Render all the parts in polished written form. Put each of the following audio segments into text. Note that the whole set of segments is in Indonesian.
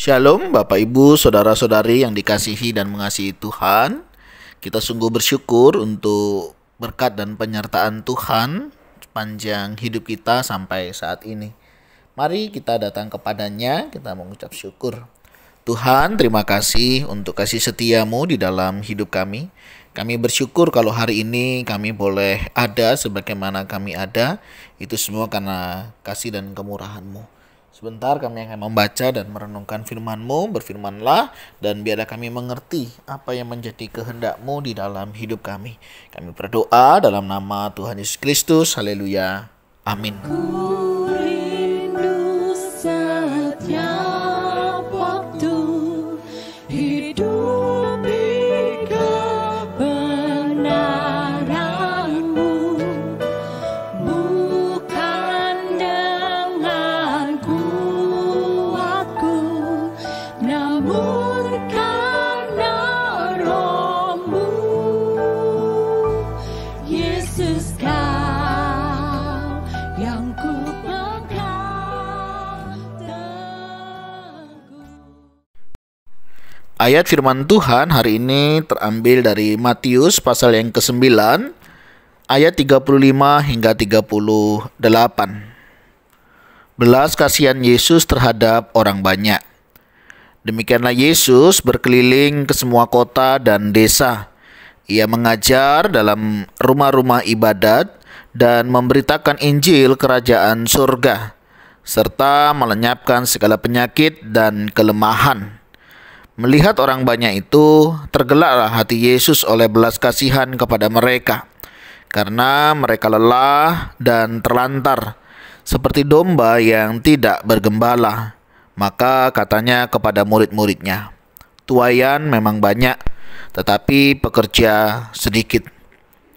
Shalom Bapak Ibu, Saudara-saudari yang dikasihi dan mengasihi Tuhan. Kita sungguh bersyukur untuk berkat dan penyertaan Tuhan sepanjang hidup kita sampai saat ini. Mari kita datang kepadanya, kita mengucap syukur. Tuhan, terima kasih untuk kasih setiamu di dalam hidup kami. Kami bersyukur kalau hari ini kami boleh ada sebagaimana kami ada. Itu semua karena kasih dan kemurahan-Mu. Sebentar kami akan membaca dan merenungkan firman-Mu, berfirmanlah, dan biarlah kami mengerti apa yang menjadi kehendak-Mu di dalam hidup kami. Kami berdoa dalam nama Tuhan Yesus Kristus, haleluya, amin. Ku rindu setiap waktu hidup di kebenaran-Mu, bukan dengan kuatku, namun karena Roh-Mu. Yesus, Kau yang ku pegang teguh. Ayat firman Tuhan hari ini terambil dari Matius pasal yang ke-9 ayat 35 hingga 38. Belas kasihan Yesus terhadap orang banyak. Demikianlah Yesus berkeliling ke semua kota dan desa. Ia mengajar dalam rumah-rumah ibadat dan memberitakan Injil kerajaan surga, serta melenyapkan segala penyakit dan kelemahan. Melihat orang banyak itu, tergeraklah hati Yesus oleh belas kasihan kepada mereka, karena mereka lelah dan terlantar, seperti domba yang tidak bergembala. Maka katanya kepada murid-muridnya, "Tuaian memang banyak, tetapi pekerja sedikit.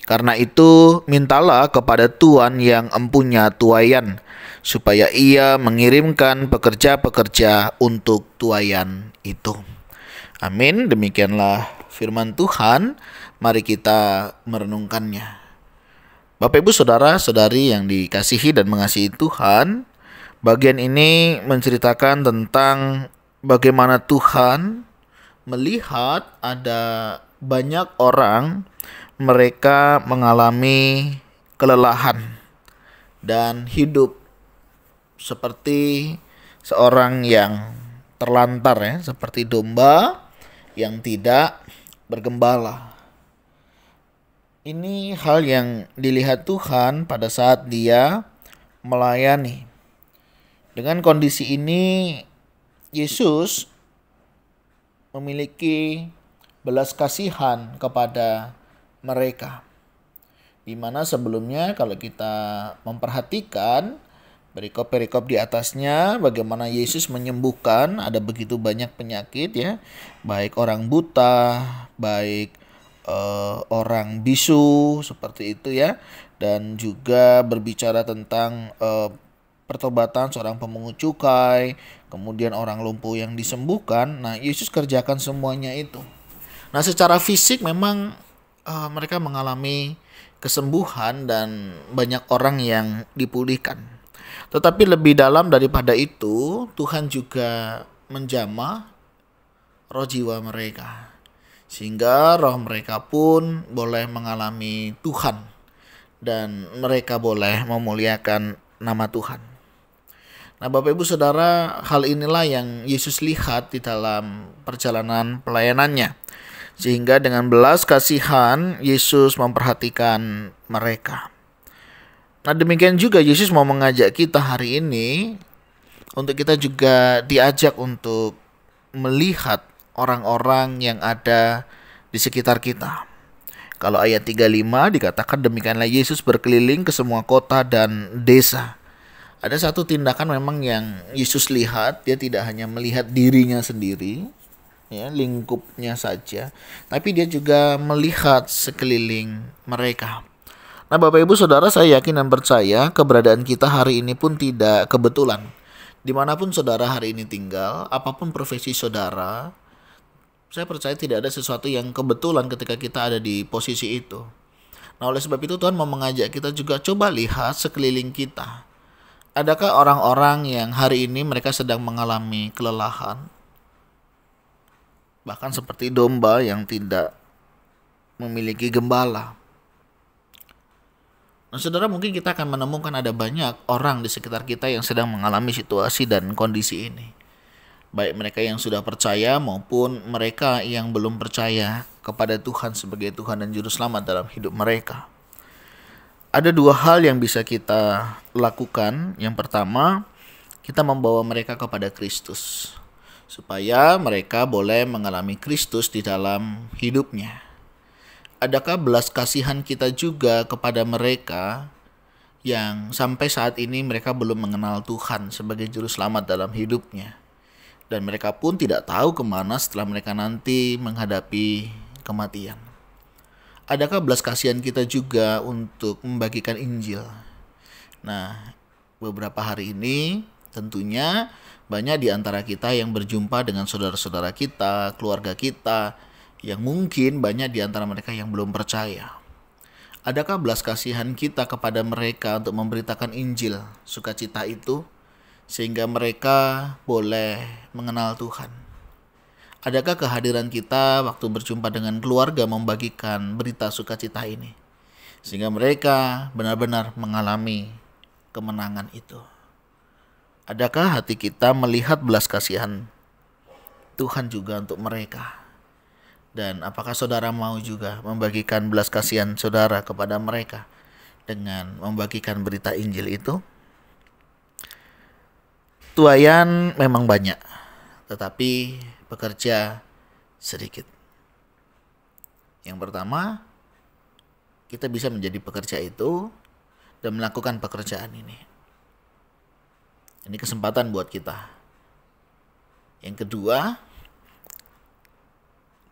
Karena itu, mintalah kepada Tuan yang empunya tuaian, supaya ia mengirimkan pekerja-pekerja untuk tuaian itu." Amin. Demikianlah firman Tuhan. Mari kita merenungkannya. Bapak Ibu Saudara-saudari yang dikasihi dan mengasihi Tuhan, bagian ini menceritakan tentang bagaimana Tuhan melihat ada banyak orang mereka mengalami kelelahan dan hidup seperti seorang yang terlantar, ya, seperti domba yang tidak bergembala. Ini hal yang dilihat Tuhan pada saat Dia melayani. Dengan kondisi ini, Yesus memiliki belas kasihan kepada mereka. Di mana sebelumnya kalau kita memperhatikan perikop-perikop di atasnya, bagaimana Yesus menyembuhkan ada begitu banyak penyakit, ya, baik orang buta, baik orang bisu seperti itu, ya, dan juga berbicara tentang pertobatan seorang pemungut cukai, kemudian orang lumpuh yang disembuhkan. Nah, Yesus kerjakan semuanya itu. Nah, secara fisik memang mereka mengalami kesembuhan dan banyak orang yang dipulihkan. Tetapi lebih dalam daripada itu, Tuhan juga menjamah roh jiwa mereka, sehingga roh mereka pun boleh mengalami Tuhan dan mereka boleh memuliakan nama Tuhan. Nah, Bapak Ibu Saudara, hal inilah yang Yesus lihat di dalam perjalanan pelayanannya, sehingga dengan belas kasihan Yesus memperhatikan mereka. Nah, demikian juga Yesus mau mengajak kita hari ini untuk kita juga diajak untuk melihat orang-orang yang ada di sekitar kita. Kalau ayat 35 dikatakan demikianlah Yesus berkeliling ke semua kota dan desa. Ada satu tindakan memang yang Yesus lihat, dia tidak hanya melihat dirinya sendiri, ya, lingkupnya saja, tapi dia juga melihat sekeliling mereka. Nah, Bapak Ibu Saudara, saya yakin dan percaya keberadaan kita hari ini pun tidak kebetulan. Dimanapun saudara hari ini tinggal, apapun profesi saudara, saya percaya tidak ada sesuatu yang kebetulan ketika kita ada di posisi itu. Nah, oleh sebab itu Tuhan mau mengajak kita juga coba lihat sekeliling kita. Adakah orang-orang yang hari ini mereka sedang mengalami kelelahan? bahkan seperti domba yang tidak memiliki gembala. Nah, saudara, mungkin kita akan menemukan ada banyak orang di sekitar kita yang sedang mengalami situasi dan kondisi ini. Baik mereka yang sudah percaya maupun mereka yang belum percaya kepada Tuhan sebagai Tuhan dan Juru Selamat dalam hidup mereka. Ada dua hal yang bisa kita lakukan. Yang pertama, kita membawa mereka kepada Kristus, supaya mereka boleh mengalami Kristus di dalam hidupnya. Adakah belas kasihan kita juga kepada mereka yang sampai saat ini mereka belum mengenal Tuhan sebagai Juru Selamat dalam hidupnya? Dan mereka pun tidak tahu kemana setelah mereka nanti menghadapi kematian. Adakah belas kasihan kita juga untuk membagikan Injil? Nah, beberapa hari ini tentunya banyak di antara kita yang berjumpa dengan saudara-saudara kita, keluarga kita, yang mungkin banyak di antara mereka yang belum percaya. Adakah belas kasihan kita kepada mereka untuk memberitakan Injil sukacita itu, sehingga mereka boleh mengenal Tuhan? Adakah kehadiran kita waktu berjumpa dengan keluarga membagikan berita sukacita ini, sehingga mereka benar-benar mengalami kemenangan itu? Adakah hati kita melihat belas kasihan Tuhan juga untuk mereka? Dan apakah saudara mau juga membagikan belas kasihan saudara kepada mereka dengan membagikan berita Injil itu? Tuayan memang banyak, tetapi pekerja sedikit. Yang pertama, kita bisa menjadi pekerja itu dan melakukan pekerjaan ini. Ini kesempatan buat kita. Yang kedua,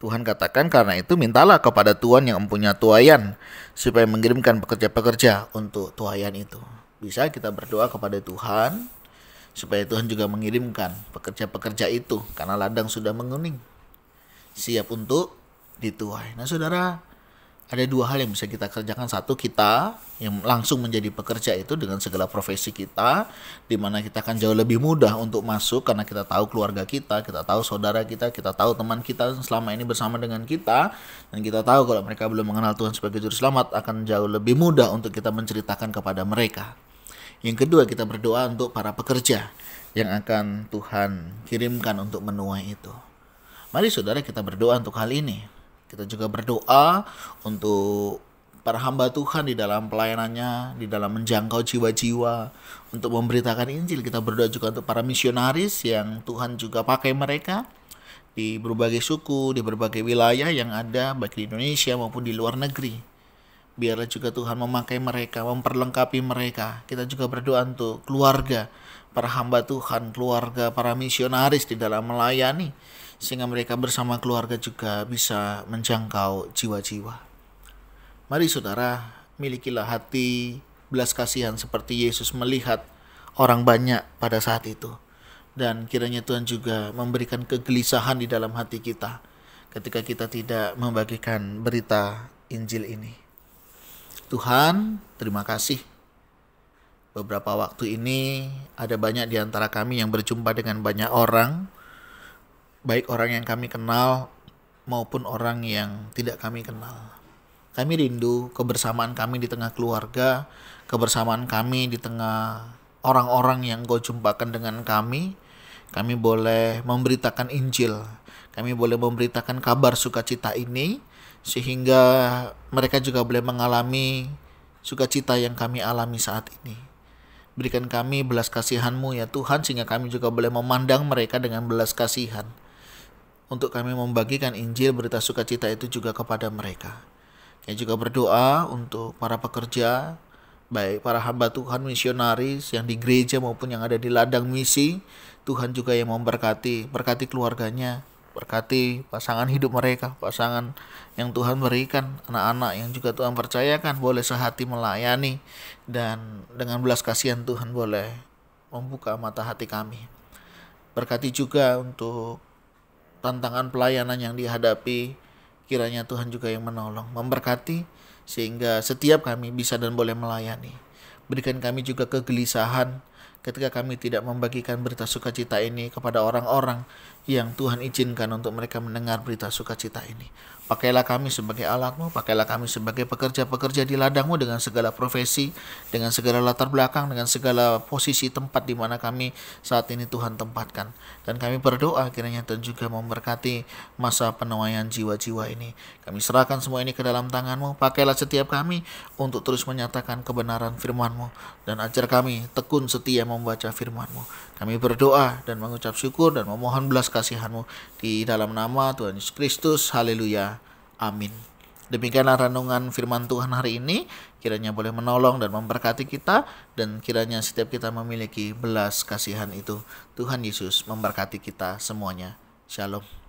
Tuhan katakan, karena itu mintalah kepada Tuhan yang mempunyai tuayan supaya mengirimkan pekerja-pekerja untuk tuayan itu. Bisa kita berdoa kepada Tuhan supaya Tuhan juga mengirimkan pekerja-pekerja itu, karena ladang sudah menguning, siap untuk dituai. Nah saudara, ada dua hal yang bisa kita kerjakan. Satu, kita yang langsung menjadi pekerja itu dengan segala profesi kita, di mana kita akan jauh lebih mudah untuk masuk karena kita tahu keluarga kita tahu saudara kita tahu teman kita selama ini bersama dengan kita, dan kita tahu kalau mereka belum mengenal Tuhan sebagai Juru Selamat, akan jauh lebih mudah untuk kita menceritakan kepada mereka. Yang kedua, kita berdoa untuk para pekerja yang akan Tuhan kirimkan untuk menuai itu. Mari saudara, kita berdoa untuk hal ini. Kita juga berdoa untuk para hamba Tuhan di dalam pelayanannya, di dalam menjangkau jiwa-jiwa untuk memberitakan Injil. Kita berdoa juga untuk para misionaris yang Tuhan juga pakai mereka di berbagai suku, di berbagai wilayah yang ada, baik di Indonesia maupun di luar negeri. Biarlah juga Tuhan memakai mereka, memperlengkapi mereka. Kita juga berdoa untuk keluarga para hamba Tuhan, keluarga para misionaris di dalam melayani, sehingga mereka bersama keluarga juga bisa menjangkau jiwa-jiwa. Mari saudara, milikilah hati belas kasihan seperti Yesus melihat orang banyak pada saat itu. Dan kiranya Tuhan juga memberikan kegelisahan di dalam hati kita ketika kita tidak membagikan berita Injil ini. Tuhan, terima kasih. Beberapa waktu ini ada banyak di antara kami yang berjumpa dengan banyak orang, baik orang yang kami kenal maupun orang yang tidak kami kenal. Kami rindu kebersamaan kami di tengah keluarga, kebersamaan kami di tengah orang-orang yang Kau jumpakan dengan kami. Kami boleh memberitakan Injil, kami boleh memberitakan kabar sukacita ini, sehingga mereka juga boleh mengalami sukacita yang kami alami saat ini. Berikan kami belas kasihan-Mu ya Tuhan, sehingga kami juga boleh memandang mereka dengan belas kasihan, untuk kami membagikan Injil, berita sukacita itu juga kepada mereka. Kami juga berdoa untuk para pekerja, baik para hamba Tuhan misionaris yang di gereja maupun yang ada di ladang misi. Tuhan juga yang memberkati, berkati keluarganya, berkati pasangan hidup mereka, pasangan yang Tuhan berikan, anak-anak yang juga Tuhan percayakan boleh sehati melayani, dan dengan belas kasihan Tuhan boleh membuka mata hati kami. Berkati juga untuk tantangan pelayanan yang dihadapi, kiranya Tuhan juga yang menolong, memberkati sehingga setiap kami bisa dan boleh melayani. Berikan kami juga kegelisahan ketika kami tidak membagikan berita sukacita ini kepada orang-orang yang Tuhan izinkan untuk mereka mendengar berita sukacita ini. Pakailah kami sebagai alat-Mu, pakailah kami sebagai pekerja-pekerja di ladang-Mu dengan segala profesi, dengan segala latar belakang, dengan segala posisi tempat di mana kami saat ini Tuhan tempatkan. Dan kami berdoa kiranya Tuhan juga memberkati masa penuaian jiwa-jiwa ini. Kami serahkan semua ini ke dalam tangan-Mu. Pakailah setiap kami untuk terus menyatakan kebenaran firman-Mu, dan ajar kami tekun setia membaca firman-Mu. Kami berdoa dan mengucap syukur dan memohon belas kasihan-Mu di dalam nama Tuhan Yesus Kristus. Haleluya. Amin. Demikianlah renungan firman Tuhan hari ini. Kiranya boleh menolong dan memberkati kita, dan kiranya setiap kita memiliki belas kasihan itu. Tuhan Yesus memberkati kita semuanya. Shalom.